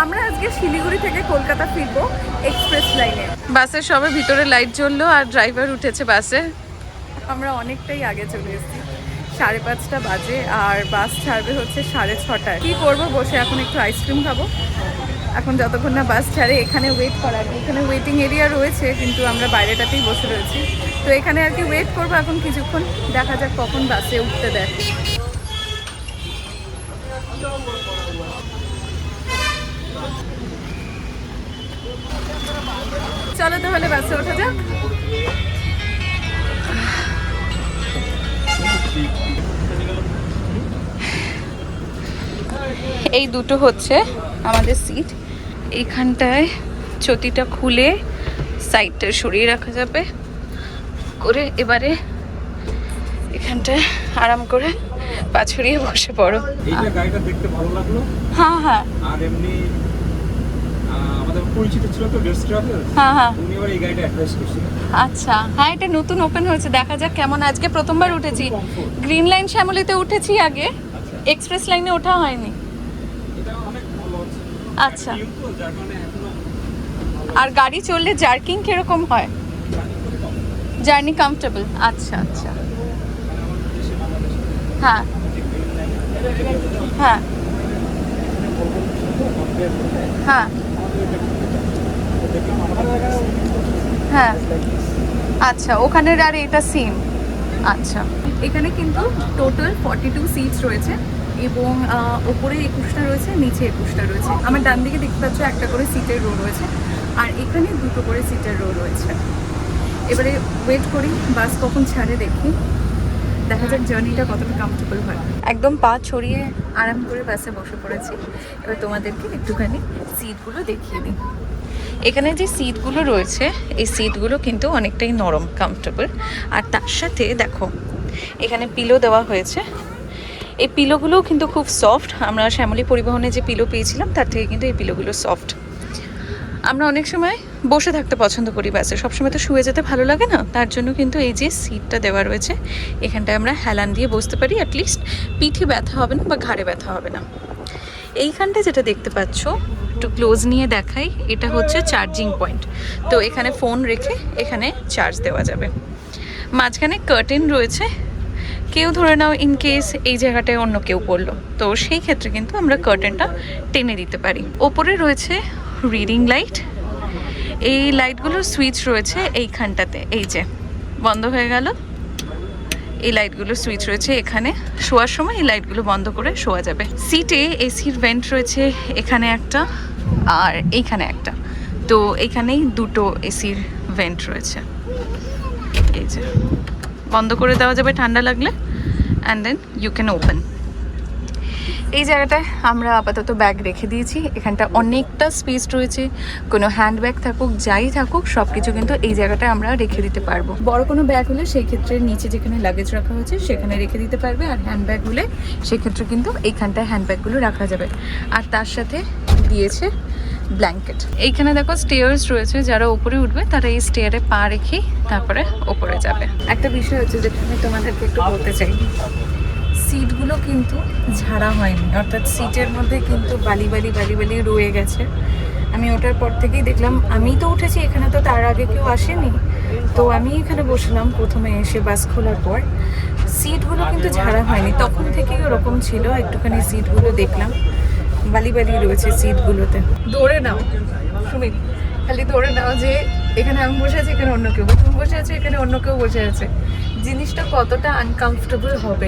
আমরা আজকে শিলিগুড়ি থেকে কলকাতা ফিরবো এক্সপ্রেস লাইনে। বাসের সবে ভিতরে লাইট জ্বললো আর ড্রাইভার উঠেছে বাসে। আমরা অনেকটাই আগে চলে এসেছি, 5:30 বাজে, আর বাস ছাড়বে হচ্ছে 6:30টায়। কি করবো, বসে এখন একটু আইসক্রিম খাবো এখন যতক্ষণ না বাস ছাড়ে। এখানে ওয়েট করার, এখানে ওয়েটিং এরিয়া রয়েছে কিন্তু আমরা বাইরেটাতেই বসে রয়েছি। তো এখানে আর কি ওয়েট করবো এখন কিছুক্ষণ, দেখা যাক কখন বাসে উঠতে দেয়। চলো তাহলে বাসে ওঠা যাক। এই দুটো হচ্ছে আমাদের সিট। এইখানটায় চটিটা খুলে সাইডটা সরিয়ে রাখা যাবে করে। এবারে এখানটায় আরাম করে পা ছড়িয়ে বসে পড়ো। এইটা গাড়িটা দেখতে ভালো লাগলো। হ্যাঁ হ্যাঁ। আর এমনি আমাদের পরিচিত ছিল তো ডেস্ক ট্রাভেল। হ্যাঁ হ্যাঁ। উনি এবার এই গাড়িটা অ্যাডভাইস করছিলেন। আচ্ছা হ্যাঁ, এটা নতুন ওপেন হয়েছে, দেখা যাক কেমন। আজকে প্রথমবার উঠেছি। গ্রিন লাইন শ্যামলীতে উঠেছি আগে, এক্সপ্রেস লাইনে ওঠা হয়নি। এটা অনেক ভালো আছে। আচ্ছা, কিন্তু যার কারণে এখনো আর গাড়ি চললে জার্কিং কিরকম হয়? Journey comfortable. আচ্ছা আচ্ছা। হ্যাঁ হ্যাঁ হ্যাঁ হ্যাঁ। আচ্ছা, ওখানের আর এটা সেম। আচ্ছা, এখানে কিন্তু টোটাল 42 সিটস রয়েছে এবং ওপরে 21টা রয়েছে, নিচে 21টা রয়েছে। আমার ডান দিকে দেখতে পাচ্ছ একটা করে সিটের রো রয়েছে, আর এখানে দুটো করে সিটের রো রয়েছে। এবারে ওয়েট করি বাস কখন ছাড়ে, দেখি, দেখা যাক জার্নিটা কতটা কমফর্টেবল হয়। একদম পা ছড়িয়ে আরাম করে বাসে বসে পড়েছি। এবার তোমাদেরকে একটুখানি সিটগুলো দেখিয়ে দিই। এখানে যে সিটগুলো রয়েছে এই সিটগুলো কিন্তু অনেকটাই নরম, কমফর্টেবল। আর তার সাথে দেখো এখানে পিলো দেওয়া হয়েছে। এই পিলোগুলোও কিন্তু খুব সফট। আমরা শ্যামলী পরিবহনে যে পিলো পেয়েছিলাম তার থেকে কিন্তু এই পিলোগুলো সফট। আমরা অনেক সময় বসে থাকতে পছন্দ করি বাসে, সবসময় তো শুয়ে যেতে ভালো লাগে না, তার জন্য কিন্তু এই যে সিটটা দেওয়া রয়েছে এখানটায় আমরা হেলান দিয়ে বসতে পারি। অ্যাটলিস্ট পিঠে ব্যথা হবে না বা ঘাড়ে ব্যথা হবে না। এইখানটা যেটা দেখতে পাচ্ছ, একটু ক্লোজ নিয়ে দেখাই, এটা হচ্ছে চার্জিং পয়েন্ট। তো এখানে ফোন রেখে এখানে চার্জ দেওয়া যাবে। মাঝখানে কার্টেন রয়েছে, কেউ ধরে নাও ইন কেস এই জায়গাটায় অন্য কেউ পড়লো, তো সেই ক্ষেত্রে কিন্তু আমরা কার্টেনটা টেনে দিতে পারি। ওপরে রয়েছে রিডিং লাইট। এই লাইটগুলোর সুইচ রয়েছে এইখানটাতে, এই যে বন্ধ হয়ে গেল। এই লাইটগুলো সুইচ রয়েছে এখানে। শোয়ার সময় এই লাইটগুলো বন্ধ করে শোয়া যাবে। সিটে এসির ভেন্ট রয়েছে এখানে একটা আর এইখানে একটা। তো এইখানেই দুটো এসির ভেন্ট রয়েছে। এই যে বন্ধ করে দেওয়া যাবে ঠান্ডা লাগলে, and then you can open. এই জায়গাটায় আমরা আপাতত ব্যাগ রেখে দিয়েছি। এখানটা অনেকটা স্পেস রয়েছে, কোনো হ্যান্ড ব্যাগ থাকুক যাই থাকুক সব কিছু কিন্তু এই জায়গাটায় আমরা রেখে দিতে পারবো। বড় কোনো ব্যাগ হলে সেই ক্ষেত্রে নিচে যেখানে লাগেজ রাখা হয়েছে সেখানে রেখে দিতে পারবে, আর হ্যান্ড ব্যাগ হলে সেক্ষেত্রে কিন্তু এইখানটায় হ্যান্ড ব্যাগগুলো রাখা যাবে। আর তার সাথে দিয়েছে ব্ল্যাঙ্কেট। এইখানে দেখো স্টেয়ার্স রয়েছে, যারা উপরে উঠবে তারা এই স্টেয়ারে পা রেখেই তারপরে ওপরে যাবে। একটা বিষয় হচ্ছে যেটা আমি তোমাদেরকে একটু বলতে চাই, সিটগুলো কিন্তু ঝাড়া হয়নি, অর্থাৎ সিটের মধ্যে কিন্তু বালি বালি বালি বালি রয়ে গেছে। আমি ওটার পর থেকেই দেখলাম, আমি তো উঠেছি এখানে, তো তার আগে কেউ আসেনি, তো আমি এখানে বসলাম প্রথমে এসে বাস খোলার পর। সিটগুলো কিন্তু ঝাড়া হয়নি, তখন থেকেই ওরকম ছিল। একটুখানি সিটগুলো দেখলাম বালি বালি রয়েছে সিটগুলোতে। ধরে নাও সুমিত, খালি ধরে নাও যে এখানে আমি বসে আছি, এখানে অন্য কেউ, তুমি বসে আছো, এখানে অন্য কেউ বসে আছে। জিনিসটা কতটা আনকমফোর্টেবল হবে।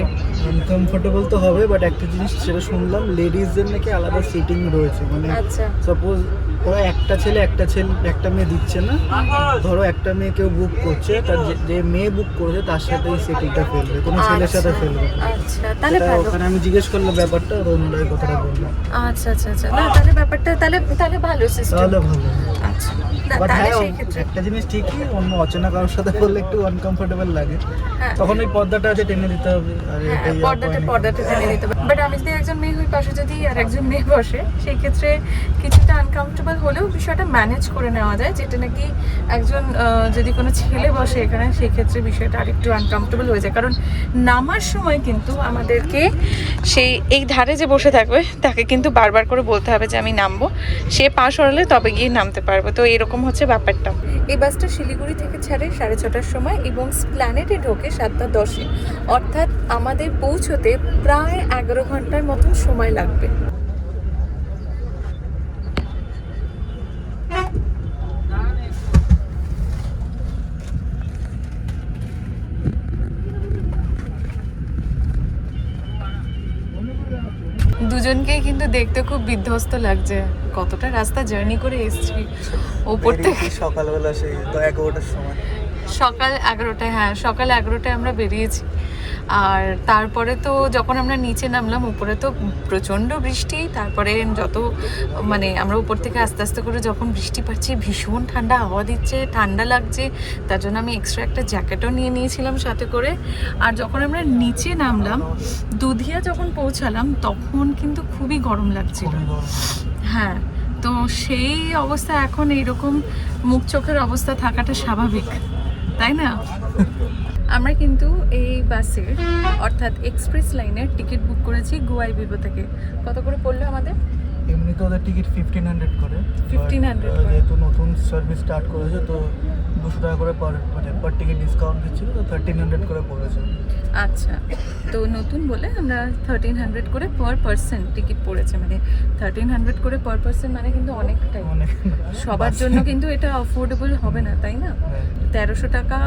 আনকমফোর্টেবল তো হবে, বাট একটা জিনিস সেটা শুনলাম, লেডিজদের নাকি আলাদা সিটিং রয়েছে। মানে আচ্ছা, সাপোজ ওরা একটা মেয়ে দিচ্ছে না, ধরো একটা মেয়ে কেউ বুক করছে, তার যে মেয়ে বুক করেছে তার সাথে এই সিটিংটা ফেলবে, কোনো ছেলের সাথে ফেলবে। আচ্ছা তাহলে ভালো। ওখানে আমি জিজ্ঞেস করলাম ব্যাপারটা, রোনলাই কথাটা বললাম। আচ্ছা আচ্ছা আচ্ছা, না তাহলে ব্যাপারটা তাহলে ভালো সিস্টেম। তাহলে ভালো। আচ্ছা না But তাহলে হ্যাঁ, সেই ক্ষেত্রে একটা জিনিস ঠিকই, অন্য অচেনা কারোর সাথে করলে একটু আনকমফোর্টেবল লাগে, হ্যাঁ তখন ওই পর্দাটা আছে টেনে দিতে হবে। আর হ্যাঁ এটাই পর্দাটা টেনে দিতে হবে। বাট আমি যদি একজন মেয়ে হই, পাশে যদি আর একজন মেয়ে বসে, সেই ক্ষেত্রে কিছুটা আনকমফোর্টেবল হলেও বিষয়টা ম্যানেজ করে নেওয়া যায়, যেটা নাকি একজন যদি কোনো ছেলে বসে এখানে, সেই ক্ষেত্রে বিষয়টা আরেকটু আনকমফোর্টেবল হয়ে যায়। কারণ নামার সময় কিন্তু আমাদেরকে সেই এই ধারে যে বসে থাকবে তাকে কিন্তু বারবার করে বলতে হবে যে আমি নামবো, সে পা সরালে তবে গিয়ে নামতে পারবে। তো এরকম হচ্ছে ব্যাপারটা। এই বাসটা শিলিগুড়ি থেকে ছাড়ে 6:30টার সময় এবং প্ল্যানেটে ঢোকে 7:10-এ, অর্থাৎ আমাদের পৌঁছতে প্রায় 11 ঘন্টার মতন সময় লাগবে। দুজনকেই কিন্তু দেখতে খুব বিধ্বস্ত লাগছে, কতটা রাস্তা জার্নি করে এসেছি ওপর থেকে। সকালবেলা সেই 11টার সময়, সকাল 11টায়, হ্যাঁ সকাল 11টায় আমরা বেরিয়েছি। আর তারপরে তো যখন আমরা নিচে নামলাম, উপরে তো প্রচণ্ড বৃষ্টি। তারপরে যত মানে আমরা উপর থেকে আস্তে আস্তে করে যখন বৃষ্টি পাচ্ছি, ভীষণ ঠান্ডা হাওয়া দিচ্ছে, ঠান্ডা লাগছে। তার জন্য আমি এক্সট্রা একটা জ্যাকেটও নিয়ে নিয়েছিলাম সাথে করে। আর যখন আমরা নিচে নামলাম, দুধিয়া যখন পৌঁছালাম, তখন কিন্তু খুবই গরম লাগছিল। হ্যাঁ, তো সেই অবস্থা, এখন এইরকম মুখ চোখের অবস্থা থাকাটা স্বাভাবিক, তাই না? আমরা কিন্তু এই বাসের অর্থাৎ এক্সপ্রেস লাইনের টিকিট বুক করেছি গোয়াই বিবো থেকে। কত করে পড়লো আমাদের? এমনি তো ওদের টিকিট 1500 করে, 1500 করে। যেহেতু নতুন সার্ভিস স্টার্ট করেছে তো 200 টাকা করে পার টিকিট ডিসকাউন্ট দিচ্ছিল, তো 1300 করে পড়েছে। আচ্ছা, তো নতুন বলে আমরা 1300 করে পার পার্সন টিকিট পড়েছে। মানে 1300 করে পার পার্সন মানে কিন্তু অনেকটাই। অনেক সবার জন্য কিন্তু এটা অ্যাফোর্ডেবল হবে না, তাই না? হ্যাঁ। 1300 টাকা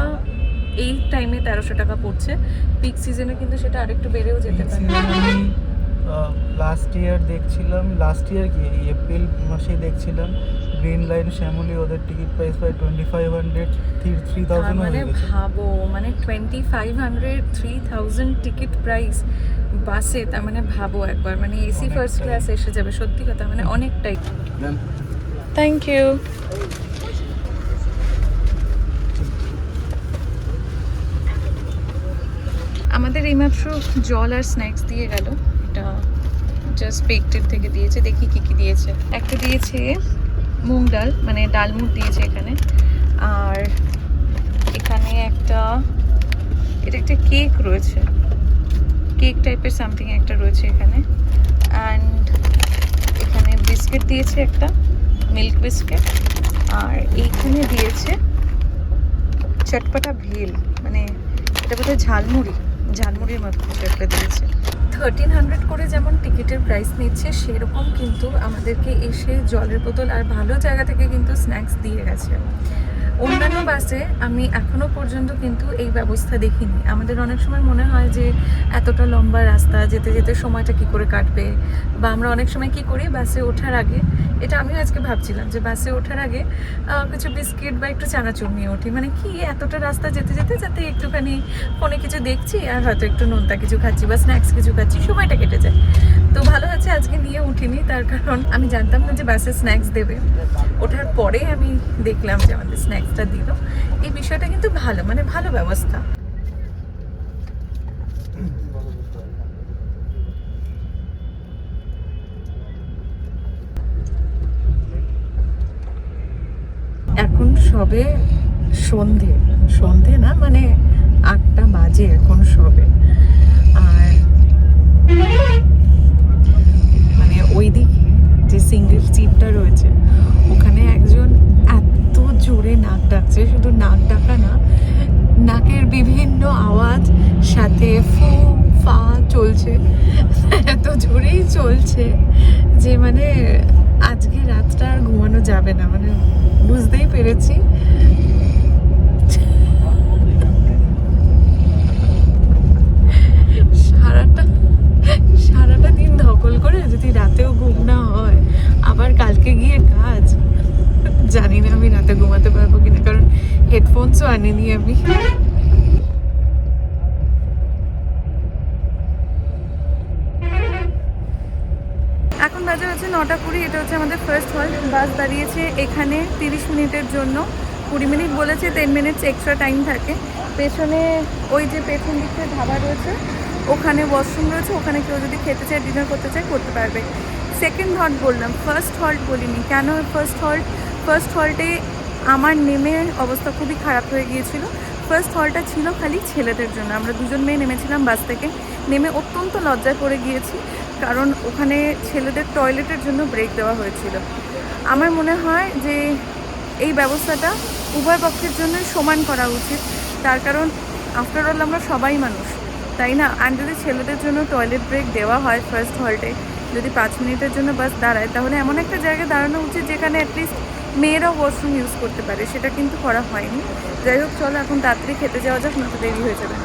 এই টাইমে 1300 টাকা পড়ছে। পিক সিজনে কিন্তু সেটা আরেকটু বেড়েও যেতে পারে। লাস্ট ইয়ার কি এই এপ্রিল মাসে দেখছিলাম গ্রিন লাইন শ্যামলি ওদের টিকিট প্রাইস প্রায় 2500 3000 মানে হয়ে গেছে। ভাবো, মানে 2500 3000 টিকিট প্রাইস বাসে। তার মানে ভাবো একবার, মানে এসি ফার্স্ট ক্লাস এসে যাবে। সত্যি কথা, মানে অনেকটাই। Thank you. আমাদের এইমাত্র জল আর স্ন্যাক্স দিয়ে গেল। এটা জাস্ট বেকটেড থেকে দিয়েছে, দেখি কি কি দিয়েছে। একটা দিয়েছে মুগ ডাল, মানে ডালমুট দিয়েছে এখানে। আর এখানে এটা একটা কেক রয়েছে, কেক টাইপের সামথিং একটা রয়েছে এখানে। অ্যান্ড এখানে বিস্কিট দিয়েছে, একটা মিল্ক বিস্কিট। আর এইখানে দিয়েছে চটপটা ভেল, মানে এটা বোধহয় ঝালমুড়ির মতো কিছু একটা দিয়েছে। 1300 করে যেমন টিকিটের প্রাইস নিচ্ছে, সেরকম কিন্তু আমাদেরকে এসে জলের বোতল আর ভালো জায়গা থেকে কিন্তু স্ন্যাক্স দিয়ে গেছে। অন্যান্য বাসে আমি এখনো পর্যন্ত কিন্তু এই ব্যবস্থা দেখিনি। আমাদের অনেক সময় মনে হয় যে এতটা লম্বা রাস্তা যেতে যেতে সময়টা কি করে কাটবে, বা আমরা অনেক সময় কি করি বাসে ওঠার আগে, এটা আমিও আজকে ভাবছিলাম যে বাসে ওঠার আগে কিছু বিস্কিট বা একটু চানাচুর নিয়ে উঠি। মানে কি এতটা রাস্তা যেতে যেতে যাতে একটুখানি ফোনে কিছু দেখছি আর হয়তো একটু নোনতা কিছু খাচ্ছি বা স্ন্যাক্স কিছু খাচ্ছি, সময়টা কেটে যায়। তো ভালো আছে আজকে নিয়ে উঠিনি, তার কারণ আমি জানতাম না যে বাসে স্ন্যাক্স দেবে। ওঠার পরে আমি দেখলাম যে আমাদের স্ন্যাক্সটা দিল। এই বিষয়টা কিন্তু ভালো, মানে ভালো ব্যবস্থা। এখন সবে সন্ধে না, মানে 8টা বাজে এখন সবে। আর মানে ওইদিকে যে সিঙ্গেল সিটটা রয়েছে, ওখানে একজন এত জোরে নাক ডাকছে, শুধু নাক ডাকা না, নাকের বিভিন্ন আওয়াজ সাথে ফু ফা চলছে, এত জোরেই চলছে যে মানে আজকে রাতটা আর ঘুমানো যাবে না, মানে বুঝতেই পেরেছি। সারাটা দিন ধকল করে যদি রাতেও ঘুম না হয়, আবার কালকে গিয়ে কাজ, জানি না আমি রাতে ঘুমাতে পারবো কিনা, কারণ হেডফোনসও আনিনি আমি। এখন বাজে হচ্ছে 9:20, এটা হচ্ছে আমাদের ফার্স্ট হল্ট। বাস দাঁড়িয়েছে এখানে 30 মিনিটের জন্য। 20 মিনিট বলেছে, 10 মিনিটস এক্সট্রা টাইম থাকে। পেছনে ওই যে পেছন দিকে ধাবা রয়েছে, ওখানে ওয়াশরুম রয়েছে, ওখানে কেউ যদি খেতে চায়, ডিনার করতে চায়, করতে পারবে। সেকেন্ড হল্ট বললাম, ফার্স্ট হল্ট বলিনি। কেন ফার্স্ট হল্টে আমার নেমে অবস্থা খুবই খারাপ হয়ে গিয়েছিল। ফার্স্ট হলটা ছিল খালি ছেলেদের জন্য। আমরা দুজন মেয়ে নেমেছিলাম বাস থেকে, নেমে অত্যন্ত লজ্জায় পড়ে গিয়েছি, কারণ ওখানে ছেলেদের টয়লেটের জন্য ব্রেক দেওয়া হয়েছিল। আমার মনে হয় যে এই ব্যবস্থাটা উভয় পক্ষের জন্য সমান করা উচিত, তার কারণ আফটারঅল আমরা সবাই মানুষ, তাই না? আর যদি ছেলেদের জন্য টয়লেট ব্রেক দেওয়া হয় ফার্স্ট হল্টে, যদি 5 মিনিটের জন্য বাস দাঁড়ায়, তাহলে এমন একটা জায়গায় দাঁড়ানো উচিত যেখানে অ্যাটলিস্ট মেয়েরাও ওয়াশরুম ইউজ করতে পারে। সেটা কিন্তু করা হয়নি। যাই হোক, চলো এখন তাড়াতাড়ি খেতে যাওয়া যাক, নয়তো দেরি হয়ে যাবে।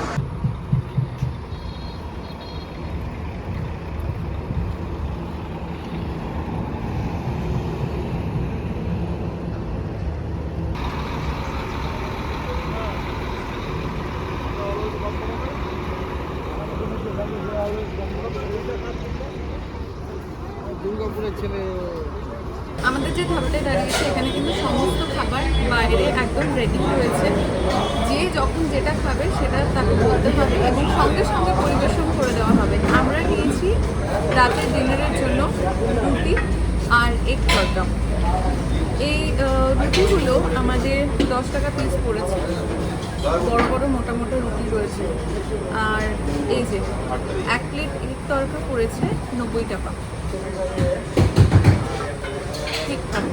দুর্গাপুরের ছেলে। আমাদের যে ধাবাটায় দাঁড়িয়েছে, এখানে কিন্তু সমস্ত খাবার বাইরে একদম রেডি রয়েছে। যে যখন যেটা খাবে সেটা তাকে বলতে হবে এবং সঙ্গে সঙ্গে পরিবেশন করে দেওয়া হবে। আমরা নিয়েছি রাতের ডিনারের জন্য রুটি আর এগ তরকা। এই রুটিগুলো আমাদের 10 টাকা পিস পড়েছে। বড় বড় মোটা মোটা রুটি রয়েছে। আর এই যে 1 প্লেট এগ তরকা পড়েছে 90 টাকা। ঠিকঠাক।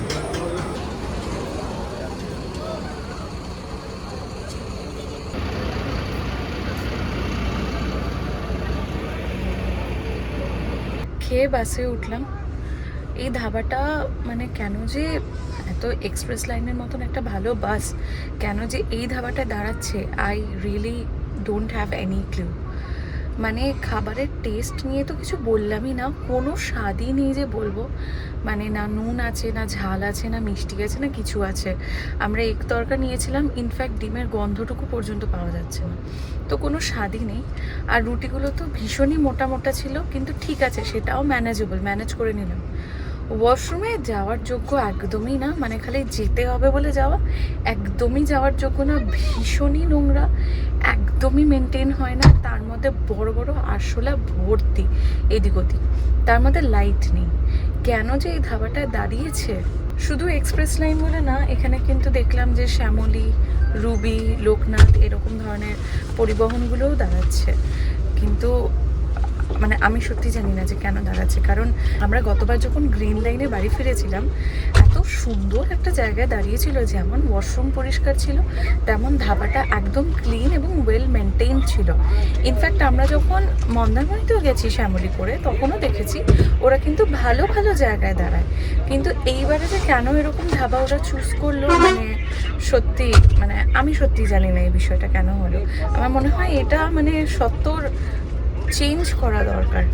খেয়ে বাসে উঠলাম। এই ধাবাটা মানে কেন যে এত এক্সপ্রেস লাইনের মতন একটা ভালো বাস কেন যে এই ধাবাটা দাঁড়াচ্ছে, I really don't have any clue. মানে খাবারের টেস্ট নিয়ে তো কিছু বললামই না, কোনো স্বাদই নেই যে বলবো। মানে না নুন আছে, না ঝাল আছে, না মিষ্টি আছে, না কিছু আছে। আমরা এক তরকা নিয়েছিলাম, ইনফ্যাক্ট ডিমের গন্ধটুকু পর্যন্ত পাওয়া যাচ্ছে না, তো কোনো স্বাদই নেই। আর রুটিগুলো তো ভীষণই মোটা মোটা ছিল, কিন্তু ঠিক আছে, সেটাও ম্যানেজ করে নিলাম। ওয়াশরুমে যাওয়ার যোগ্য একদমই না, মানে খালি যেতে হবে বলে যাওয়া, একদমই যাওয়ার যোগ্য না। ভীষণই নোংরা, একদমই মেনটেন হয় না। তার মধ্যে বড় বড় আরশোলা ভর্তি এদিক ওদিক, তার মধ্যে লাইট নেই। কেন যে এই ধাবাটায় দাঁড়িয়েছে, শুধু এক্সপ্রেস লাইন বলে না, এখানে কিন্তু দেখলাম যে শ্যামলী, রুবি, লোকনাথ এরকম ধরনের পরিবহনগুলোও দাঁড়াচ্ছে। কিন্তু মানে আমি সত্যি জানি না যে কেন দাঁড়াচ্ছে, কারণ আমরা গতবার যখন গ্রিন লাইনে বাড়ি ফিরেছিলাম, এত সুন্দর একটা জায়গায় দাঁড়িয়েছিল, যেমন ওয়াশরুম পরিষ্কার ছিল, তেমন ধাবাটা একদম ক্লিন এবং ওয়েল মেনটেইন ছিল। ইনফ্যাক্ট আমরা যখন মন্দারমণিতেও গেছি শ্যামলী করে, তখনও দেখেছি ওরা কিন্তু ভালো ভালো জায়গায় দাঁড়ায়। কিন্তু এইবারে যে কেন এরকম ধাবা ওরা চুজ করলো, মানে সত্যি মানে আমি সত্যি জানি না এই বিষয়টা কেন হলো। আমার মনে হয় এটা মানে সত্তর চেঞ্জ করা দরকার।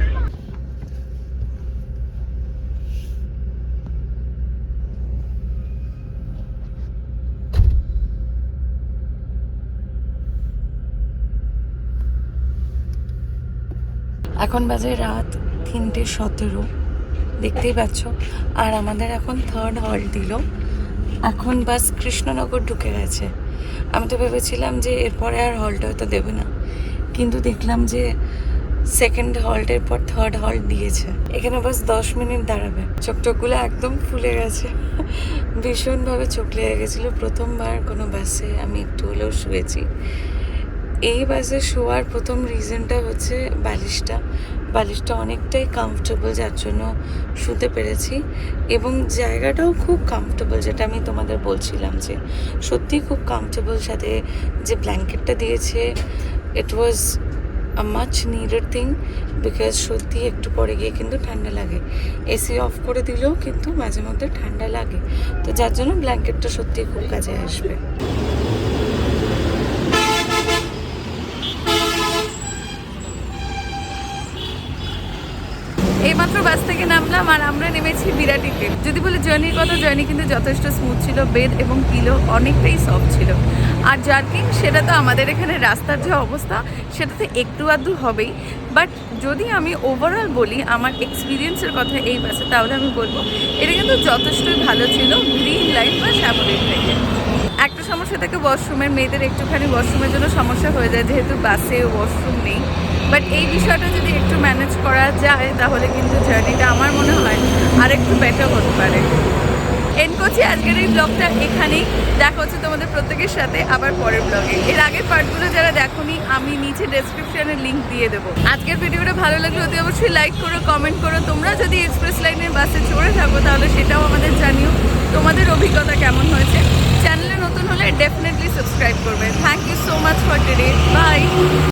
এখন বাজে রাত 3:17, দেখতেই পাচ্ছ। আর আমাদের এখন থার্ড হল্ট দিল। এখন বাস কৃষ্ণনগর ঢুকে গেছে। আমি তো ভেবেছিলাম যে এরপরে আর হল্ট হয়তো দেবে না, কিন্তু দেখলাম যে সেকেন্ড হল্টের পর থার্ড হল্ট দিয়েছে। এখানে বাস 10 মিনিট দাঁড়াবে। চোখগুলো একদম ফুলে গেছে, ভীষণভাবে চোখ লেগে গেছিলো। প্রথমবার কোনো বাসে আমি একটু হলেও শুয়েছি। এই বাসে শোয়ার প্রথম রিজনটা হচ্ছে বালিশটা অনেকটাই কমফোর্টেবল, যার জন্য শুতে পেরেছি। এবং জায়গাটাও খুব কমফোর্টেবল, যেটা আমি তোমাদের বলছিলাম যে সত্যিই খুব কমফোর্টেবল। সাথে যে ব্ল্যাঙ্কেটটা দিয়েছে, it was a much needed thing, because সত্যি একটু পরে গিয়ে কিন্তু ঠান্ডা লাগে। এসি অফ করে দিলেও কিন্তু মাঝে মধ্যে ঠান্ডা লাগে, তো যার জন্য ব্ল্যাঙ্কেটটা সত্যিই খুব কাজে আসবে। এই এইমাত্র বাস থেকে নামলাম আর আমরা নেমেছি বিরাটিতে। যদি বলে জার্নির কথা, জার্নি কিন্তু যথেষ্ট স্মুথ ছিল, বেড এবং পিলো অনেকটাই সফট ছিল। আর জার্কিং সেটা তো আমাদের এখানে রাস্তার যে অবস্থা সেটাতে একটু আধটু হবেই, বাট যদি আমি ওভারঅল বলি আমার এক্সপিরিয়েন্সের কথা এই বাসে, তাহলে আমি বলবো এটা কিন্তু যথেষ্টই ভালো ছিল গ্রিন লাইন বা শ্যামলিন থেকে। একটা সমস্যা থাকে ওয়াশরুমের, মেয়েদের একটুখানি ওয়াশরুমের জন্য সমস্যা হয়ে যায় যেহেতু বাসে ওয়াশরুম নেই, বাট এই বিষয়টা যদি একটু ম্যানেজ করা যায় তাহলে কিন্তু জার্নিটা আমার মনে হয় আরেকটু বেটার হতে পারে। এন্ড করছি আজকের এই ব্লগটা এখানেই। দেখা হচ্ছে তোমাদের প্রত্যেকের সাথে আবার পরের ব্লগে। এর আগের পার্টগুলো যারা দেখোনি আমি নিচে ডেসক্রিপশনে লিঙ্ক দিয়ে দেবো। আজকের ভিডিওটা ভালো লাগলে অতি অবশ্যই লাইক করো, কমেন্ট করো। তোমরা যদি এক্সপ্রেস লাইনের বাসে চড়ে থাকো তাহলে সেটাও আমাদের জানিও তোমাদের অভিজ্ঞতা কেমন হয়েছে। চ্যানেলে নতুন হলে ডেফিনেটলি সাবস্ক্রাইব করবে।